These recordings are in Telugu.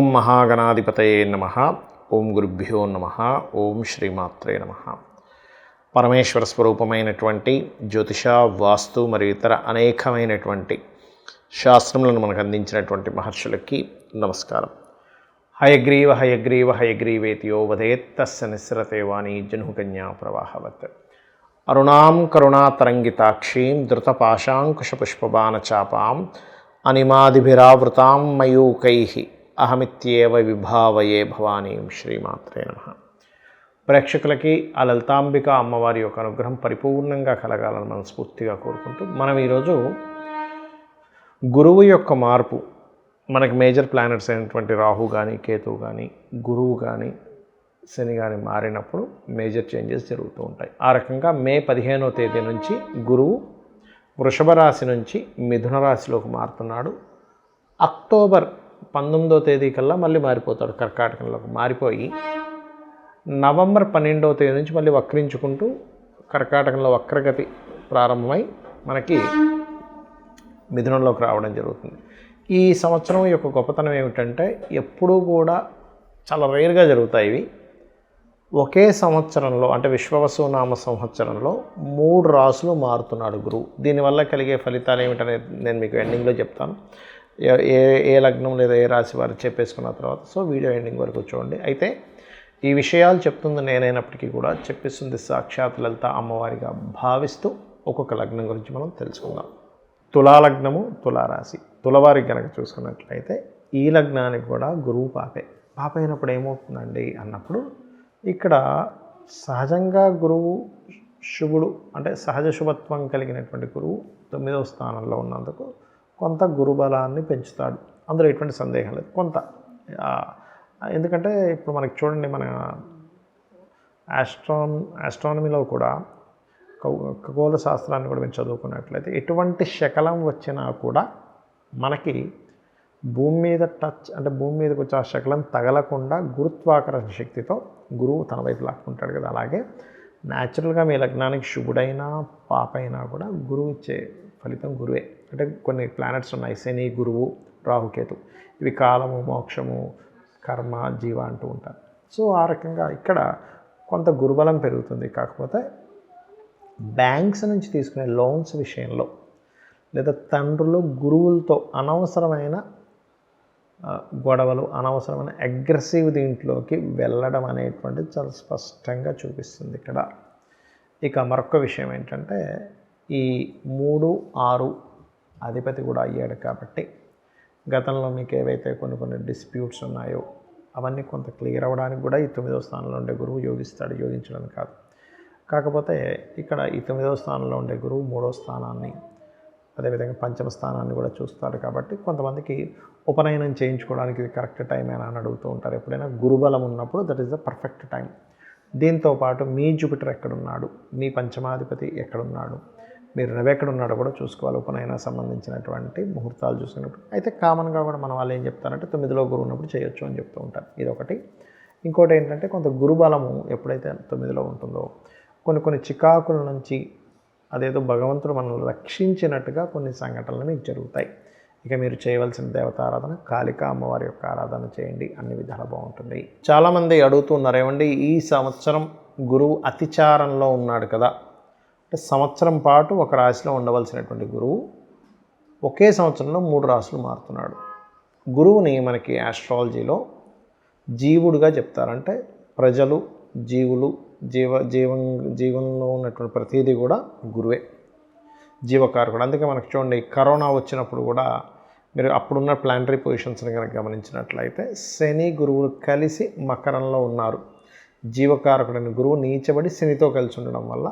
ఓం మహాగణాధిపతయే నమః. ఓం గురుభ్యో నమః. ఓం శ్రీమాత్రే నమః. పరమేశ్వర స్వరూపమైనటువంటి జ్యోతిష, వాస్తు మరియు ఇతర అనేకమైనటువంటి శాస్త్రములను మనకు అందించినటువంటి మహర్షులకి నమస్కారం. హయగ్రీవ హయగ్రీవ హయగ్రీవేతియో వదేత్తస్య నిస్సరతే వాణి జనుకన్యా ప్రవాహవత్. అరుణాం కరుణాతరంగితాక్షీం ధృతపాశాంకుశపుష్పబాణచాపాం అనిమాదిభిరావృతాం మయూకైః అహమిత్యేవ విభావయే భవానీం. శ్రీమాత్రే నమః. ప్రేక్షకులకి ఆ లలితాంబిక అమ్మవారి యొక్క అనుగ్రహం పరిపూర్ణంగా కలగాలని మనస్ఫూర్తిగా కోరుకుంటూ మనం ఈరోజు గురువు యొక్క మార్పు, మనకి మేజర్ ప్లానెట్స్ అయినటువంటి రాహు కానీ, కేతు కానీ, గురువు కానీ, శని కానీ మారినప్పుడు మేజర్ చేంజెస్ జరుగుతూ ఉంటాయి. ఆ రకంగా మే 15వ తేదీ నుంచి గురువు వృషభ రాశి నుంచి మిథున రాశిలోకి మారుతున్నాడు. అక్టోబర్ 19వ తేదీ కల్లా మళ్ళీ మారిపోతాడు, కర్కాటకంలోకి మారిపోయి నవంబర్ 12వ తేదీ నుంచి మళ్ళీ వక్రించుకుంటూ కర్కాటకంలో వక్రగతి ప్రారంభమై మనకి మిథునంలోకి రావడం జరుగుతుంది. ఈ సంవత్సరం యొక్క గొప్పతనం ఏమిటంటే ఎప్పుడూ కూడా చాలా రేర్గా జరుగుతాయి ఇవి. ఒకే సంవత్సరంలో అంటే విశ్వవసునామ సంవత్సరంలో 3 రాసులు మారుతున్నాడు గురువు. దీనివల్ల కలిగే ఫలితాలు ఏమిటనేది నేను మీకు ఎండింగ్లో చెప్తాను. ఏ లగ్నం లేదా ఏ రాశి వారు చెప్పేసుకున్న తర్వాత వీడియో ఎండింగ్ వరకు చూడండి. అయితే ఈ విషయాలు చెప్తుంది నేనైనప్పటికీ కూడా చెప్పిస్తుంది సాక్షాత్ లలిత అమ్మవారిగా భావిస్తూ ఒక్కొక్క లగ్నం గురించి మనం తెలుసుకుందాం. తులాలగ్నము, తులారాశి. తులవారికి కనుక చూసుకున్నట్లయితే ఈ లగ్నానికి కూడా గురువు పాపే. పాప అయినప్పుడు ఏమవుతుందండి అన్నప్పుడు ఇక్కడ సహజంగా గురువు శుభుడు అంటే సహజ శుభత్వం కలిగినటువంటి గురువు 9వ స్థానంలో ఉన్నందుకు కొంత గురుబలాన్ని పెంచుతాడు. అందులో ఎటువంటి సందేహం లేదు. కొంత ఎందుకంటే ఇప్పుడు మనకి చూడండి, మన ఆస్ట్రానమీలో కూడా ఖగోళ శాస్త్రాన్ని కూడా మేము చదువుకున్నట్లయితే ఎటువంటి శకలం వచ్చినా కూడా మనకి భూమి మీద టచ్ అంటే భూమి మీదకి వచ్చే ఆ శకలం తగలకుండా గురుత్వాకర్షణ శక్తితో గురువు తన వైపు లాక్కుంటాడు కదా. అలాగే న్యాచురల్గా మీ లగ్నానికి శుభుడైనా పాపైనా కూడా గురువు ఇచ్చే ఫలితం గురువే. అంటే కొన్ని ప్లానెట్స్ ఉన్నాయి, శని, గురువు, రాహుకేతు. ఇవి కాలము, మోక్షము, కర్మ, జీవ అంటూ ఉంటారు. సో ఆ రకంగా ఇక్కడ కొంత గురుబలం పెరుగుతుంది. కాకపోతే బ్యాంక్స్ నుంచి తీసుకునే లోన్స్ విషయంలో లేదా తండ్రులు గురువులతో అనవసరమైన గొడవలు, అనవసరమైన అగ్రెసివ్ దీంట్లోకి వెళ్ళడం అనేటువంటిది చాలా స్పష్టంగా చూపిస్తుంది ఇక్కడ. ఇక మరొక విషయం ఏంటంటే ఈ 3, 6 అధిపతి కూడా అయ్యాడు కాబట్టి గతంలో మీకు ఏవైతే కొన్ని డిస్ప్యూట్స్ ఉన్నాయో అవన్నీ కొంత క్లియర్ అవ్వడానికి కూడా ఈ 9వ స్థానంలో ఉండే గురువు యోగిస్తాడు. యోగించడం కాదు, కాకపోతే ఇక్కడ ఈ 9వ స్థానంలో ఉండే గురువు 3వ స్థానాన్ని అదేవిధంగా 5వ స్థానాన్ని కూడా చూస్తాడు. కాబట్టి కొంతమందికి ఉపనయనం చేయించుకోవడానికి ఇది కరెక్ట్ టైం అని అడుగుతూ ఉంటారు. ఎప్పుడైనా గురుబలం ఉన్నప్పుడు that is the perfect time. దీంతోపాటు మీ జూపిటర్ ఎక్కడున్నాడు, మీ పంచమాధిపతి ఎక్కడున్నాడు, మీరు రవి ఎక్కడున్నాడో కూడా చూసుకోవాలి. ఉపనయన సంబంధించినటువంటి ముహూర్తాలు చూసుకున్నప్పుడు అయితే కామన్గా కూడా మన వాళ్ళు ఏం చెప్తారంటే 9లో గురువు ఉన్నప్పుడు చేయొచ్చు అని చెప్తూ ఉంటారు. ఇదొకటి. ఇంకోటి ఏంటంటే కొంత గురుబలము ఎప్పుడైతే 9లో ఉంటుందో కొన్ని చికాకుల నుంచి అదేదో భగవంతుడు మనల్ని రక్షించినట్టుగా కొన్ని సంఘటనలు మీకు జరుగుతాయి. ఇక మీరు చేయవలసిన దేవతారాధన కాళికా అమ్మవారి యొక్క ఆరాధన చేయండి, అన్ని విధాలు బాగుంటుంది. చాలామంది అడుగుతున్నారు, ఏమండి ఈ సంవత్సరం గురువు అతిచారంలో ఉన్నాడు కదా, అంటే సంవత్సరం పాటు ఒక రాశిలో ఉండవలసినటువంటి గురువు ఒకే సంవత్సరంలో 3 రాశులు మారుతున్నాడు. గురువుని మనకి ఆస్ట్రాలజీలో జీవుడుగా చెప్తారంటే ప్రజలు, జీవులు, జీవంలో ఉన్నటువంటి ప్రతిదీ కూడా గురువే, జీవకారకుడు. అందుకే మనకు చూడండి కరోనా వచ్చినప్పుడు కూడా మీరు అప్పుడున్న ప్లానటరీ పొజిషన్స్ని కనుక గమనించినట్లయితే శని, గురువులు కలిసి మకరంలో ఉన్నారు. జీవకారకుడైన గురువు నీచబడి శనితో కలిసి ఉండడం వల్ల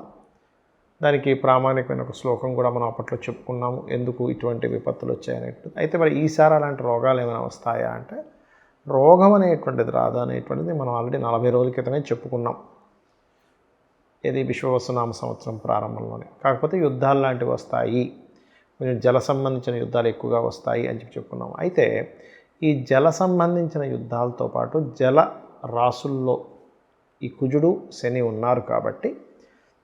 దానికి ప్రామాణికమైన ఒక శ్లోకం కూడా మనం అప్పట్లో చెప్పుకున్నాము, ఎందుకు ఇటువంటి విపత్తులు వచ్చాయనేట్టు. అయితే మరి ఈసారి అలాంటి రోగాలు ఏమైనా వస్తాయా అంటే రోగం అనేటువంటిది రాదు అనేటువంటిది మనం ఆల్రెడీ 40 రోజుల క్రితమే చెప్పుకున్నాం. ఇది విశ్వవసునామ సంవత్సరం ప్రారంభంలోనే. కాకపోతే యుద్ధాలు లాంటివి వస్తాయి, కొంచెం జల సంబంధించిన యుద్ధాలు ఎక్కువగా వస్తాయి అని చెప్పుకున్నాం. అయితే ఈ జల సంబంధించిన యుద్ధాలతో పాటు జల రాసుల్లో ఈ కుజుడు, శని ఉన్నారు కాబట్టి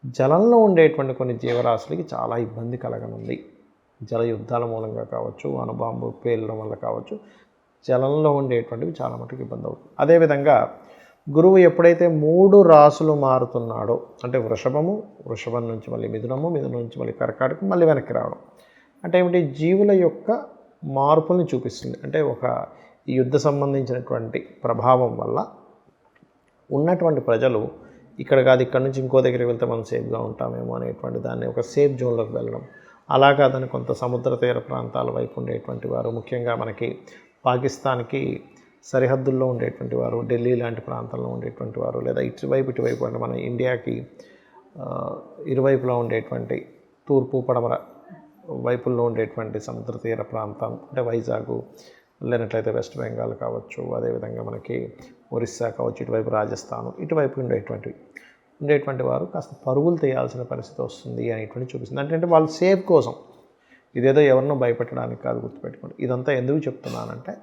జలంలో ఉండేటువంటి కొన్ని జీవరాశులకి చాలా ఇబ్బంది కలగనుంది. జల యుద్ధాల మూలంగా కావచ్చు, అణుబాంబు పేలడం వల్ల కావచ్చు, జలంలో ఉండేటువంటివి చాలా మటుకు ఇబ్బంది అవుతుంది. అదేవిధంగా గురువు ఎప్పుడైతే 3 రాసులు మారుతున్నాడో, అంటే వృషభం నుంచి మళ్ళీ మిథునం నుంచి మళ్ళీ కర్కాటకం, మళ్ళీ వెనక్కి రావడం అంటే ఏమిటి, జీవుల యొక్క మార్పుల్ని చూపిస్తుంది. అంటే ఒక ఈ యుద్ధ సంబంధించినటువంటి ప్రభావం వల్ల ఉన్నటువంటి ప్రజలు ఇక్కడ కాదు, ఇక్కడ నుంచి ఇంకో దగ్గరికి వెళ్తే మనం సేఫ్గా ఉంటామేమో అనేటువంటి దాన్ని ఒక సేఫ్ జోన్లోకి వెళ్ళడం, అలా కాదని కొంత సముద్ర తీర ప్రాంతాల వైపు ఉండేటువంటి వారు, ముఖ్యంగా మనకి పాకిస్తాన్కి సరిహద్దుల్లో ఉండేటువంటి వారు, ఢిల్లీ లాంటి ప్రాంతాల్లో ఉండేటువంటి వారు, లేదా ఇటువైపు అంటే మన ఇండియాకి ఇరువైపులా ఉండేటువంటి తూర్పు పడమర వైపుల్లో ఉండేటువంటి సముద్ర తీర ప్రాంతం అంటే వైజాగ్, లేనట్లయితే వెస్ట్ బెంగాల్ కావచ్చు, అదేవిధంగా మనకి ఒరిస్సా కావచ్చు, ఇటువైపు రాజస్థాన్, ఇటువైపు ఉండేటువంటి వారు కాస్త పరుగులు తీయాల్సిన పరిస్థితి వస్తుంది అనేటువంటి చూపిస్తుంది. అంటే వాళ్ళ సేఫ్ కోసం, ఇదేదో ఎవరినో భయపెట్టడానికి కాదు, గుర్తుపెట్టుకోండి. ఇదంతా ఎందుకు చెప్తున్నానంటే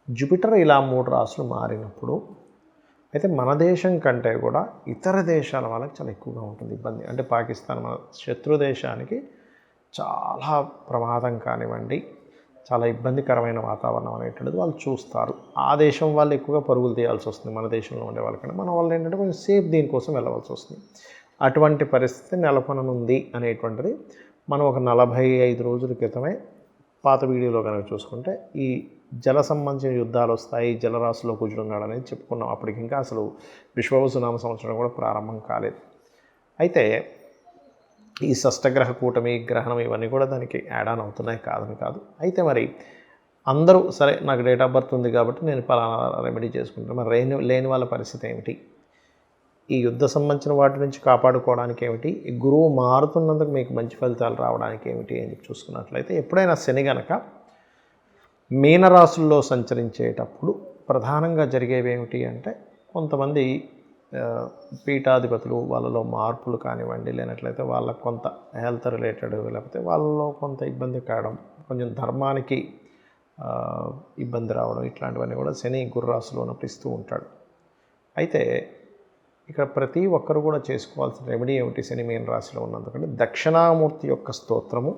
జూపిటర్ ఇలా 3 రాసులు మారినప్పుడు అయితే మన దేశం కంటే కూడా ఇతర దేశాల వాళ్ళకి చాలా ఎక్కువగా ఉంటుంది ఇబ్బంది. అంటే పాకిస్తాన్ మన శత్రు దేశానికి చాలా ప్రమాదం కానివ్వండి, చాలా ఇబ్బందికరమైన వాతావరణం అనేటువంటిది వాళ్ళు చూస్తారు. ఆ దేశం వాళ్ళు ఎక్కువగా పరుగులు తీయాల్సి వస్తుంది మన దేశంలో ఉండే వాళ్ళకంటే. మన వాళ్ళు ఏంటంటే కొంచెం సేఫ్ దీనికోసం వెళ్ళవలసి వస్తుంది. అటువంటి పరిస్థితి నెలకొననుంది అనేటువంటిది మనం ఒక 45 రోజుల క్రితమే పాత వీడియోలో కనుక చూసుకుంటే ఈ జల సంబంధించిన యుద్ధాలు వస్తాయి, జలరాశిలో కుజుడున్నాడు అనేది చెప్పుకున్నాం. అప్పటికి ఇంకా అసలు విశ్వవసునామ సంవత్సరం కూడా ప్రారంభం కాలేదు. అయితే ఈ షష్టగ్రహ కూటమి, గ్రహణం ఇవన్నీ కూడా దానికి యాడ్ ఆన్ అవుతున్నాయి, కాదని కాదు. అయితే మరి అందరూ సరే నాకు డేట్ ఆఫ్ బర్త్ ఉంది కాబట్టి నేను పలానా రెమెడీ చేసుకుంటాను, మరి లేని వాళ్ళ పరిస్థితి ఏమిటి, ఈ యుద్ధ సంబంధించిన వాటి నుంచి కాపాడుకోవడానికి ఏమిటి, ఈ గురువు మారుతున్నందుకు మీకు మంచి ఫలితాలు రావడానికి ఏమిటి అని చూసుకున్నట్లయితే, ఎప్పుడైనా శని గనక మీనరాశుల్లో సంచరించేటప్పుడు ప్రధానంగా జరిగేవి ఏమిటి అంటే కొంతమంది పీఠాధిపతులు వాళ్ళలో మార్పులు కానివ్వండి, లేనట్లయితే వాళ్ళకు కొంత హెల్త్ రిలేటెడ్, లేకపోతే వాళ్ళలో కొంత ఇబ్బంది కావడం, కొంచెం ధర్మానికి ఇబ్బంది రావడం, ఇట్లాంటివన్నీ కూడా శని గుర్రాశిలో ఉన్నప్పుడు ఇస్తూ ఉంటాడు. అయితే ఇక్కడ ప్రతి ఒక్కరు కూడా చేసుకోవాల్సిన రెమెడీ ఏమిటి శని మీన రాశిలో ఉన్నందుకంటే దక్షిణామూర్తి యొక్క స్తోత్రము,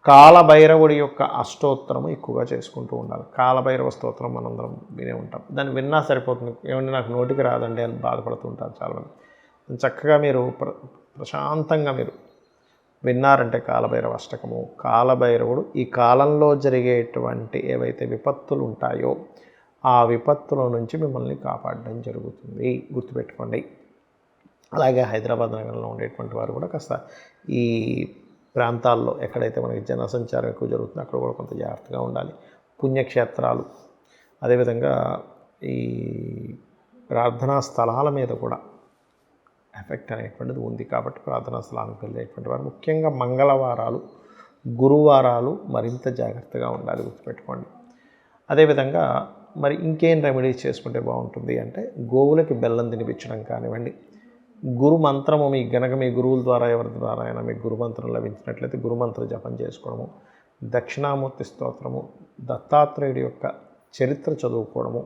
కాలభైరవుడి యొక్క అష్టోత్తరము ఎక్కువగా చేసుకుంటూ ఉండాలి. కాలభైరవ స్తోత్రం మనందరం వినే ఉంటాం, దాన్ని విన్నా సరిపోతుంది. ఏమంటే నాకు నోటికి రాదండి అని బాధపడుతూ ఉంటారు చాలామంది. చక్కగా మీరు ప్రశాంతంగా మీరు విన్నారంటే కాలభైరవ అష్టకము, కాలభైరవుడు ఈ కాలంలో జరిగేటువంటి ఏవైతే విపత్తులు ఉంటాయో ఆ విపత్తుల నుంచి మిమ్మల్ని కాపాడడం జరుగుతుంది, గుర్తుపెట్టుకోండి. అలాగే హైదరాబాద్ నగరంలో ఉండేటువంటి వారు కూడా కాస్త ఈ ప్రాంతాల్లో ఎక్కడైతే మనకి జనసంచారం ఎక్కువ జరుగుతుందో అక్కడ కూడా కొంత జాగ్రత్తగా ఉండాలి. పుణ్యక్షేత్రాలు, అదేవిధంగా ఈ ప్రార్థనా స్థలాల మీద కూడా ఎఫెక్ట్ అనేటువంటిది ఉంది కాబట్టి ప్రార్థనా స్థలానికి వెళ్ళేటువంటి వారు ముఖ్యంగా మంగళవారాలు, గురువారాలు మరింత జాగ్రత్తగా ఉండాలి, గుర్తుపెట్టుకోండి. అదేవిధంగా మరి ఇంకేం రెమెడీస్ చేసుకుంటే బాగుంటుంది అంటే గోవులకి బెల్లం తినిపించడం కానివ్వండి, గురు మంత్రము మీకు గనక మీ గురువుల ద్వారా ఎవరి ద్వారా అయినా మీకు గురుమంత్రం లభించినట్లయితే గురుమంత్ర జపం చేసుకోవడము, దక్షిణామూర్తి స్తోత్రము, దత్తాత్రేయుడి యొక్క చరిత్ర చదువుకోవడము,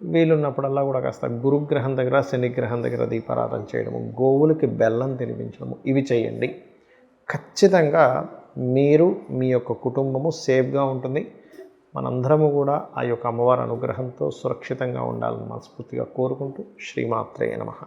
వీలున్నప్పుడల్లా కూడా కాస్త గురుగ్రహం దగ్గర శనిగ్రహం దగ్గర దీపారాధన చేయడము, గోవులకి బెల్లం తినిపించడము, ఇవి చేయండి. ఖచ్చితంగా మీరు మీ యొక్క కుటుంబము సేఫ్గా ఉంటుంది. మనందరము కూడా ఆ యొక్క అమ్మవారి అనుగ్రహంతో సురక్షితంగా ఉండాలని మనస్ఫూర్తిగా కోరుకుంటూ శ్రీమాత్రే నమః.